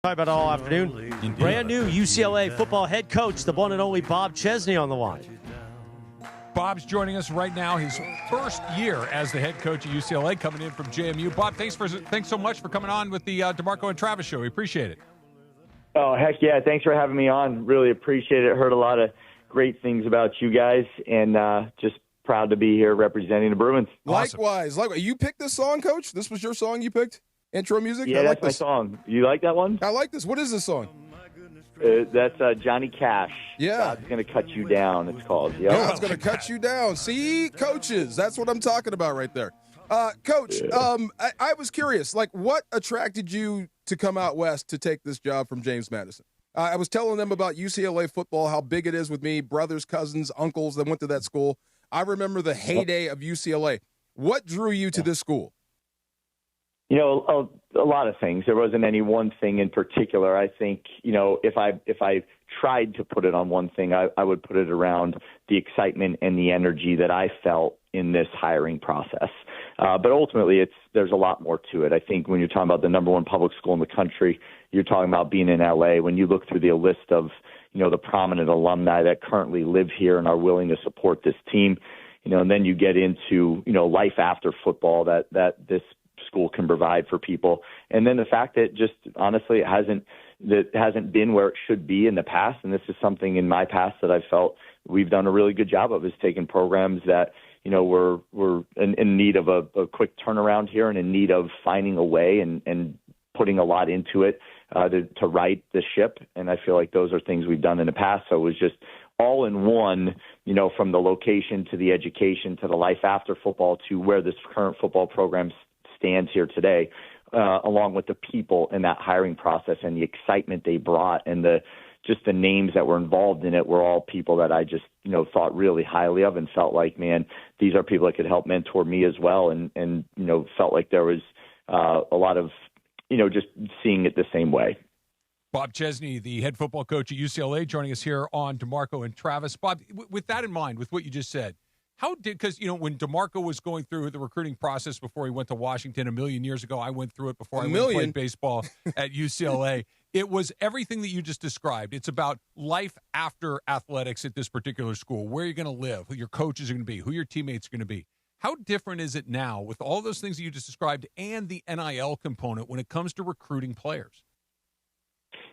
Talk about it all afternoon. Brand new UCLA football head coach, the one and only Bob Chesney on the line. Bob's joining us right now, his first year as the head coach at UCLA, coming in from JMU. Bob, thanks so much for coming on with the D'Marco and Travis show. We appreciate it. Oh, heck yeah. Thanks for having me on. Really appreciate it. Heard a lot of great things about you guys, and just proud to be here representing the Bruins. Awesome. Likewise. You picked this song, Coach? This was your song you picked? Intro music? Yeah, that's my song. You like that one? I like this. What is this song? That's Johnny Cash. Yeah. God's going to cut you down, it's called. Yep. God's going to cut you down. See, coaches, that's what I'm talking about right there. Coach, I was curious, what attracted you to come out west to take this job from James Madison? I was telling them about UCLA football, how big it is with me, brothers, cousins, uncles that went to that school. I remember the heyday of UCLA. What drew you to this school? You know, a lot of things. There wasn't any one thing in particular. I think, if I tried to put it on one thing, I would put it around the excitement and the energy that I felt in this hiring process. But ultimately, there's a lot more to it. I think when you're talking about the number one public school in the country, you're talking about being in LA. When you look through the list of, the prominent alumni that currently live here and are willing to support this team, and then you get into, life after football that this school can provide for people. And then the fact that just honestly it hasn't been where it should be in the past. And this is something in my past that I felt we've done a really good job of, is taking programs that, were in need of a quick turnaround here and in need of finding a way and putting a lot into it to right the ship. And I feel like those are things we've done in the past. So it was just all in one, from the location to the education to the life after football to where this current football program stands here today, along with the people in that hiring process and the excitement they brought and the names that were involved in it were all people that I just, thought really highly of and felt like, man, these are people that could help mentor me as well. And felt like there was a lot of, just seeing it the same way. Bob Chesney, the head football coach at UCLA, joining us here on D'Marco and Travis. Bob, with that in mind, with what you just said, because, when D'Marco was going through the recruiting process before he went to Washington a million years ago, I went through it before I went to play baseball at UCLA. It was everything that you just described. It's about life after athletics at this particular school, where you're going to live, who your coaches are going to be, who your teammates are going to be. How different is it now with all those things that you just described and the NIL component when it comes to recruiting players?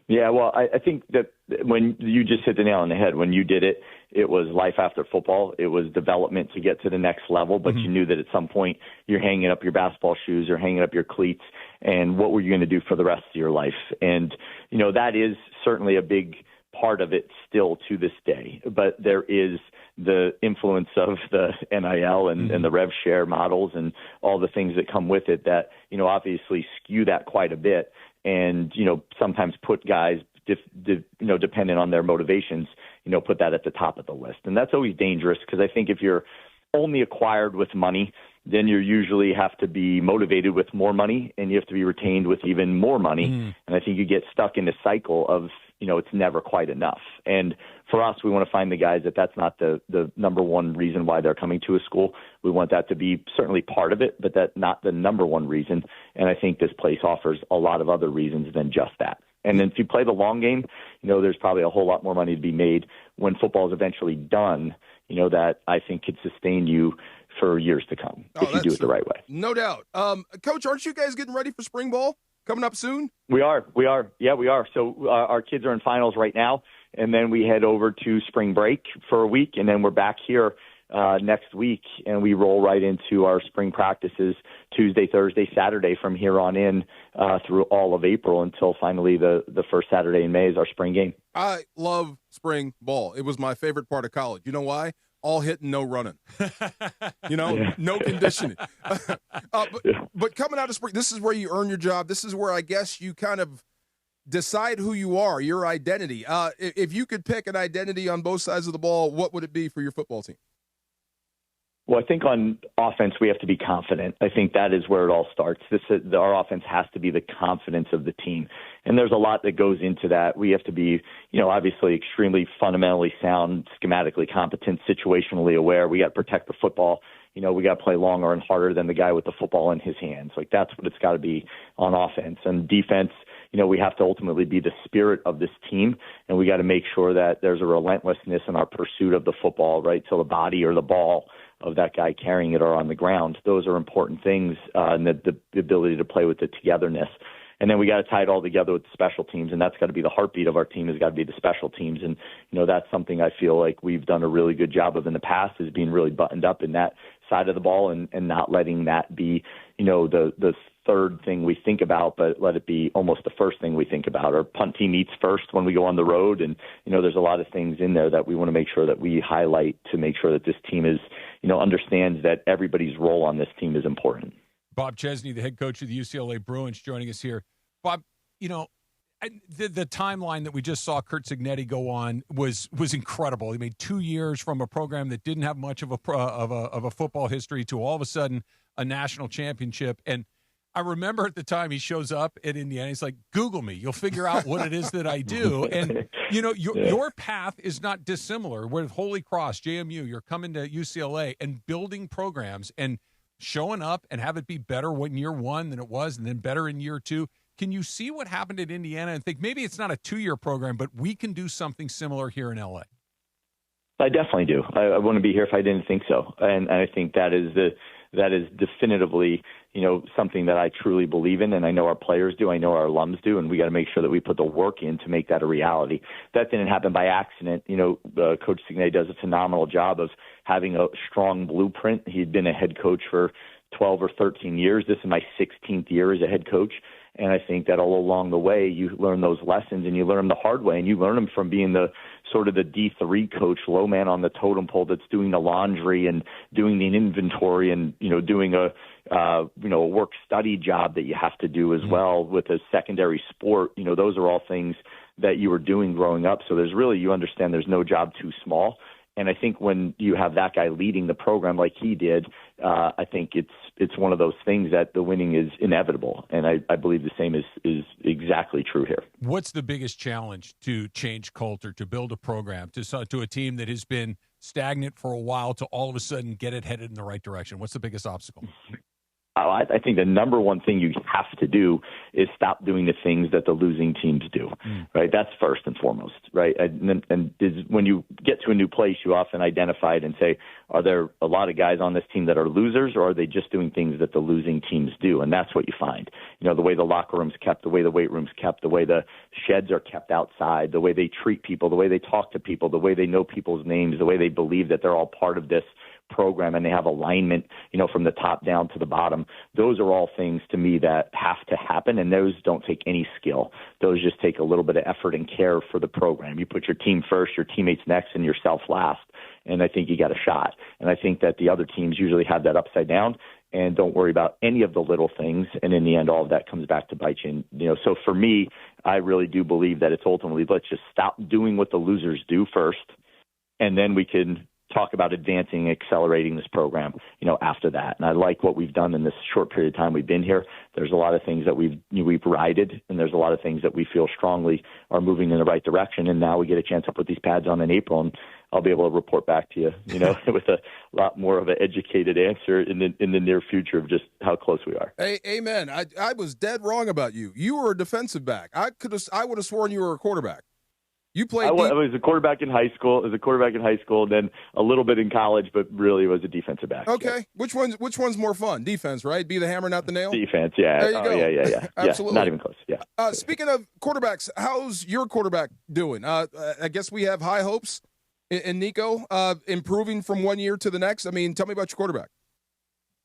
Yeah, well, I think that when you just hit the nail on the head, when you did it, it was life after football. It was development to get to the next level, but you knew that at some point you're hanging up your basketball shoes, you're hanging up your cleats, and what were you going to do for the rest of your life? And, that is certainly a big part of it still to this day, but there is the influence of the NIL and the rev share models and all the things that come with it that, obviously skew that quite a bit. And, sometimes put guys, depending on their motivations, put that at the top of the list. And that's always dangerous because I think if you're only acquired with money, then you usually have to be motivated with more money and you have to be retained with even more money. And I think you get stuck in a cycle of, it's never quite enough. And for us, we want to find the guys that's not the number one reason why they're coming to a school. We want that to be certainly part of it, but that's not the number one reason. And I think this place offers a lot of other reasons than just that. And then if you play the long game, there's probably a whole lot more money to be made when football is eventually done, that I think could sustain you for years to come if you do it the right way. No doubt. Coach, aren't you guys getting ready for spring ball coming up soon? We are. Yeah, we are. So our kids are in finals right now, and then we head over to spring break for a week, and then we're back here next week, and we roll right into our spring practices Tuesday, Thursday, Saturday from here on in through all of April until finally the first Saturday in May is our spring game. I love spring ball. It was my favorite part of college. You know why? All hitting, no running. No conditioning. But coming out of spring, this is where you earn your job. This is where I guess you kind of decide who you are, your identity. If you could pick an identity on both sides of the ball, what would it be for your football team? Well, I think on offense, we have to be confident. I think that is where it all starts. Our offense has to be the confidence of the team. And there's a lot that goes into that. We have to be, obviously extremely fundamentally sound, schematically competent, situationally aware. We got to protect the football. We got to play longer and harder than the guy with the football in his hands. Like that's what it's got to be on offense. And defense, we have to ultimately be the spirit of this team, and we got to make sure that there's a relentlessness in our pursuit of the football, right, till the body or the ball of that guy carrying it are on the ground. Those are important things, and the ability to play with the togetherness. And then we got to tie it all together with the special teams, and that's got to be the heartbeat of our team. Has got to be the special teams, and that's something I feel like we've done a really good job of in the past, is being really buttoned up in that side of the ball, and not letting that be the third thing we think about, but let it be almost the first thing we think about. Our punt team eats first when we go on the road, and there's a lot of things in there that we want to make sure that we highlight to make sure that this team is understands that everybody's role on this team is important. Bob Chesney, the head coach of the UCLA Bruins, joining us here. Bob, the timeline that we just saw Curt Cignetti go on was incredible. He made 2 years from a program that didn't have much of a football history to all of a sudden a national championship. And I remember at the time he shows up at Indiana, he's like, Google me, you'll figure out what it is that I do. And your path is not dissimilar. With Holy Cross, JMU, you're coming to UCLA and building programs and showing up and have it be better in year one than it was, and then better in year two. Can you see what happened at Indiana and think maybe it's not a 2-year program, but we can do something similar here in LA? I definitely do. I wouldn't be here if I didn't think so. And I think that is definitively, something that I truly believe in, and I know our players do, I know our alums do, and we got to make sure that we put the work in to make that a reality. That didn't happen by accident. Coach Cignetti does a phenomenal job of having a strong blueprint. He'd been a head coach for 12 or 13 years. This is my 16th year as a head coach. And I think that all along the way, you learn those lessons, and you learn them the hard way, and you learn them from being the sort of the D3 coach, low man on the totem pole that's doing the laundry and doing the inventory and, doing a work study job that you have to do as well with a secondary sport. Those are all things that you were doing growing up. So you understand there's no job too small. And I think when you have that guy leading the program like he did, I think it's one of those things that the winning is inevitable. And I believe the same is exactly true here. What's the biggest challenge to change culture, to build a program, to a team that has been stagnant for a while, to all of a sudden get it headed in the right direction? What's the biggest obstacle? I think the number one thing you have to do is stop doing the things that the losing teams do, right? That's first and foremost, right? And when you get to a new place, you often identify it and say, are there a lot of guys on this team that are losers, or are they just doing things that the losing teams do? And that's what you find. The way the locker room's kept, the way the weight room's kept, the way the sheds are kept outside, the way they treat people, the way they talk to people, the way they know people's names, the way they believe that they're all part of this program and they have alignment, from the top down to the bottom. Those are all things to me that have to happen, and those don't take any skill. Those just take a little bit of effort and care for the program. You put your team first, your teammates next, and yourself last, and I think you got a shot. And I think that the other teams usually have that upside down and don't worry about any of the little things, and in the end, all of that comes back to bite you. So for me, I really do believe that it's ultimately, let's just stop doing what the losers do first, and then we can talk about advancing, accelerating this program, after that. And I like what we've done in this short period of time we've been here. There's a lot of things that we've righted, and there's a lot of things that we feel strongly are moving in the right direction. And now we get a chance to put these pads on in April, and I'll be able to report back to you, with a lot more of an educated answer in the near future of just how close we are. Hey, amen. I was dead wrong about you. You were a defensive back. I would have sworn you were a quarterback. You played. I was a quarterback in high school. Then a little bit in college, but really was a defensive back. Okay, yeah. Which one's more fun? Defense, right? Be the hammer, not the nail. Defense, yeah. There you go. Yeah. Absolutely, not even close. Yeah. Speaking of quarterbacks, how's your quarterback doing? I guess we have high hopes in Nico, improving from one year to the next. I mean, tell me about your quarterback.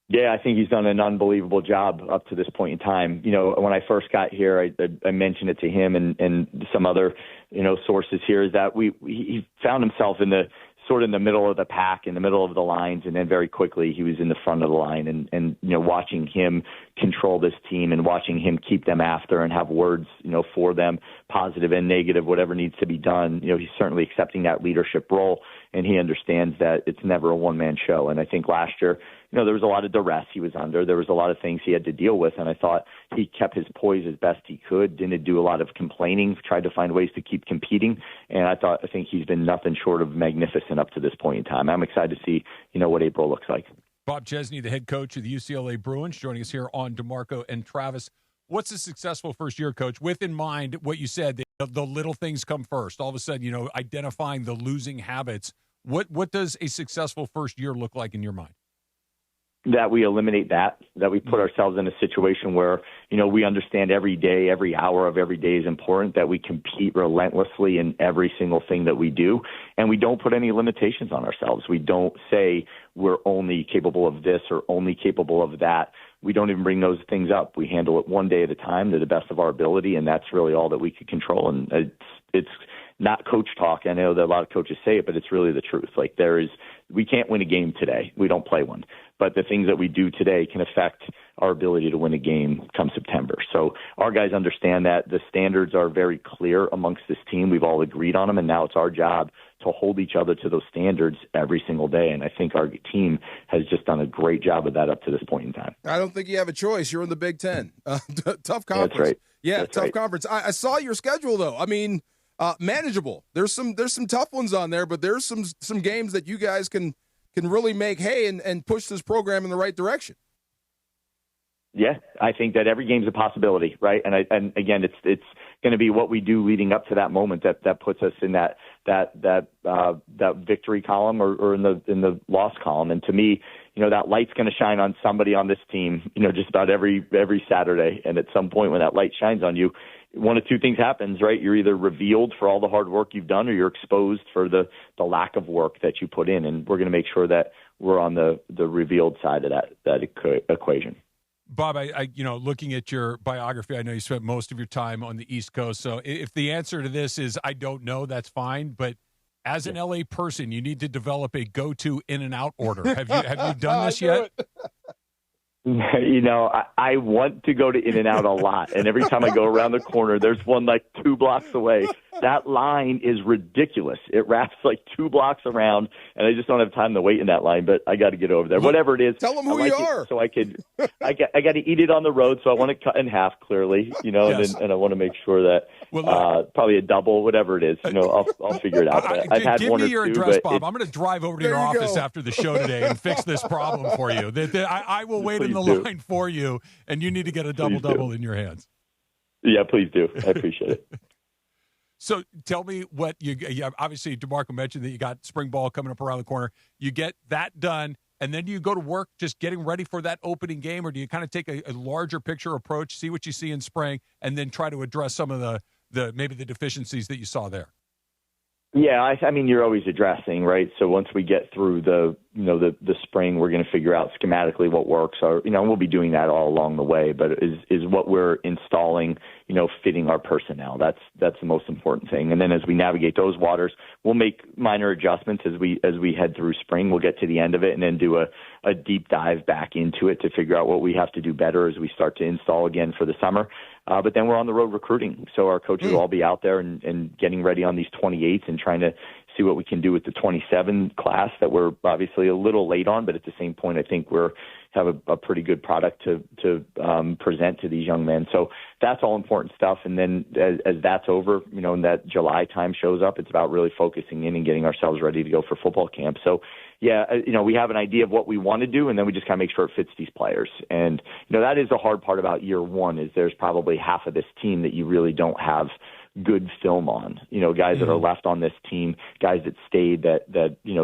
Yeah, I think he's done an unbelievable job up to this point in time. When I first got here, I mentioned it to him and some other, sources here, is that he found himself in the middle of the pack, in the middle of the lines, and then very quickly he was in the front of the line. And watching him control this team and watching him keep them after and have words, for them, positive and negative, whatever needs to be done. He's certainly accepting that leadership role, and he understands that it's never a one-man show. And I think last year, there was a lot of duress he was under. There was a lot of things he had to deal with, and I thought he kept his poise as best he could, didn't do a lot of complaining, tried to find ways to keep competing, and I think he's been nothing short of magnificent up to this point in time. I'm excited to see, what April looks like. Bob Chesney, the head coach of the UCLA Bruins, joining us here on D'Marco and Travis. what's a successful first year, Coach? With in mind what you said, the little things come first. All of a sudden, identifying the losing habits. What does a successful first year look like in your mind? That we eliminate that we put ourselves in a situation where, we understand every day, every hour of every day is important, that we compete relentlessly in every single thing that we do, and we don't put any limitations on ourselves. We don't say we're only capable of this or only capable of that. We don't even bring those things up. We handle it one day at a time to the best of our ability, and that's really all that we could control. And it's not coach talk. I know that a lot of coaches say it, but it's really the truth. Like we can't win a game today. We don't play one. But the things that we do today can affect our ability to win a game come September. So our guys understand that. The standards are very clear amongst this team. We've all agreed on them, and now it's our job to hold each other to those standards every single day. And I think our team has just done a great job of that up to this point in time. I don't think you have a choice. You're in the Big Ten. Tough conference. That's right. Yeah, That's tough right. conference. I saw your schedule, though. I mean, manageable. There's some tough ones on there, but there's some games that you guys can really make hay and push this program in the right direction. Yeah, I think that every game's a possibility, right? And again, it's going to be what we do leading up to that moment that puts us in that victory column or in the loss column. And to me, that light's going to shine on somebody on this team, just about every Saturday. And at some point when that light shines on you, one of two things happens, right? You're either revealed for all the hard work you've done, or you're exposed for the lack of work that you put in. And we're going to make sure that we're on the revealed side of that equation. Bob, I looking at your biography, I know you spent most of your time on the East Coast. So if the answer to this is I don't know, that's fine. But as an LA person, you need to develop a go-to in-and-out order. Have you done this yet? I want to go to In-N-Out a lot. And every time I go around the corner, there's one like 2 blocks away. That line is ridiculous. It wraps like 2 blocks around, and I just don't have time to wait in that line, but I got to get over there. Whatever it is. Tell them who you are. So I got to eat it on the road, so I want to cut in half clearly, Yes. and I want to make sure that probably a double, whatever it is. I'll figure it out. I've had give one me or your two, address, but Bob. I'm going to drive over to your office after the show today and fix this problem for you. I will wait in the line for you, and you need to get a double-double in your hands. Yeah, please do. I appreciate it. So tell me what obviously D'Marco mentioned that you got spring ball coming up around the corner. You get that done, and then do you go to work just getting ready for that opening game, or do you kind of take a larger picture approach, see what you see in spring, and then try to address some of the maybe the deficiencies that you saw there? Yeah, I mean, you're always addressing, right? So once we get through the spring, we're going to figure out schematically what works, or we'll be doing that all along the way. But is what we're installing, fitting our personnel? That's the most important thing. And then as we navigate those waters, we'll make minor adjustments as we head through spring. We'll get to the end of it and then do a deep dive back into it to figure out what we have to do better as we start to install again for the summer. But then we're on the road recruiting. So our coaches will all be out there and getting ready on these 28s and trying to see what we can do with the 27 class that we're obviously a little late on. But at the same point, I think we have a pretty good product to present to these young men. So that's all important stuff. And then as that's over, and that July time shows up, it's about really focusing in and getting ourselves ready to go for football camp. So yeah, we have an idea of what we want to do, and then we just kind of make sure it fits these players. And, that is the hard part about year one is there's probably half of this team that you really don't have good film on, guys that are left on this team, guys that stayed that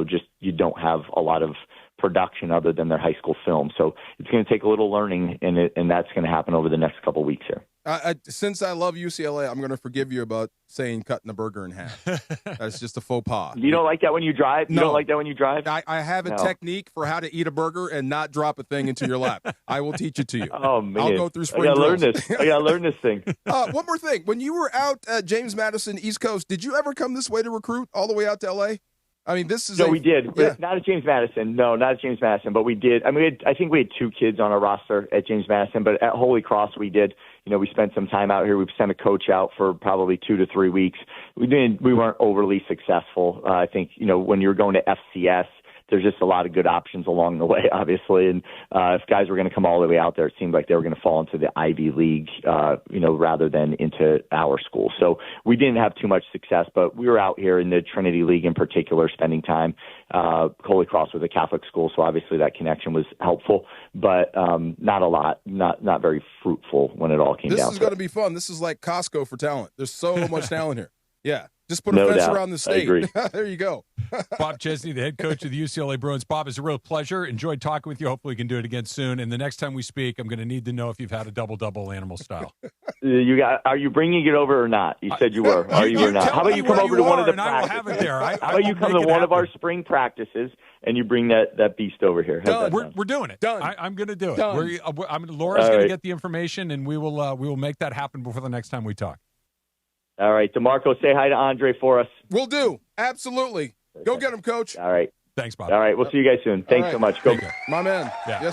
just you don't have a lot of production other than their high school film. So it's going to take a little learning, and that's going to happen over the next couple of weeks here. Since I love UCLA, I'm going to forgive you about saying cutting a burger in half. That's just a faux pas. You don't like that when you drive? No. You don't like that when you drive? I have a technique for how to eat a burger and not drop a thing into your lap. I will teach it to you. Oh, man. I'll go through spring I drills. I got to learn this thing. One more thing. When you were out at James Madison, East Coast, did you ever come this way to recruit all the way out to L.A.? I mean, this is we did. Yeah. Not at James Madison. No, not at James Madison, but we did. I mean, I think we had 2 kids on our roster at James Madison, but at Holy Cross we did. We spent some time out here. We've sent a coach out for probably 2 to 3 weeks. We weren't overly successful. I think, when you're going to FCS, there's just a lot of good options along the way, obviously. And if guys were going to come all the way out there, it seemed like they were going to fall into the Ivy League, rather than into our school. So we didn't have too much success, but we were out here in the Trinity League in particular, spending time. Holy Cross was a Catholic school, so obviously that connection was helpful, but not a lot, not very fruitful when it all came down to it. This is going to be fun. This is like Costco for talent. There's so much talent here. Yeah. Just put a fence around the state. I agree. There you go. Bob Chesney, the head coach of the UCLA Bruins. Bob, it's a real pleasure. Enjoyed talking with you. Hopefully we can do it again soon. And the next time we speak, I'm going to need to know if you've had a double-double animal style. Are you bringing it over or not? You said you were. Are you or not? How about you come over to one of the practices? I will have it there. How about you come to one of our spring practices and you bring that beast over here? We're doing it. Done. I'm going to do it. Done. Laura's going to get the information, and we will make that happen before the next time we talk. All right, D'Marco, say hi to Andre for us. Will do. Absolutely. Go get him, Coach. All right. Thanks, Bob. All right, we'll see you guys soon. Thanks so much. Go. My man. Yeah. Yes.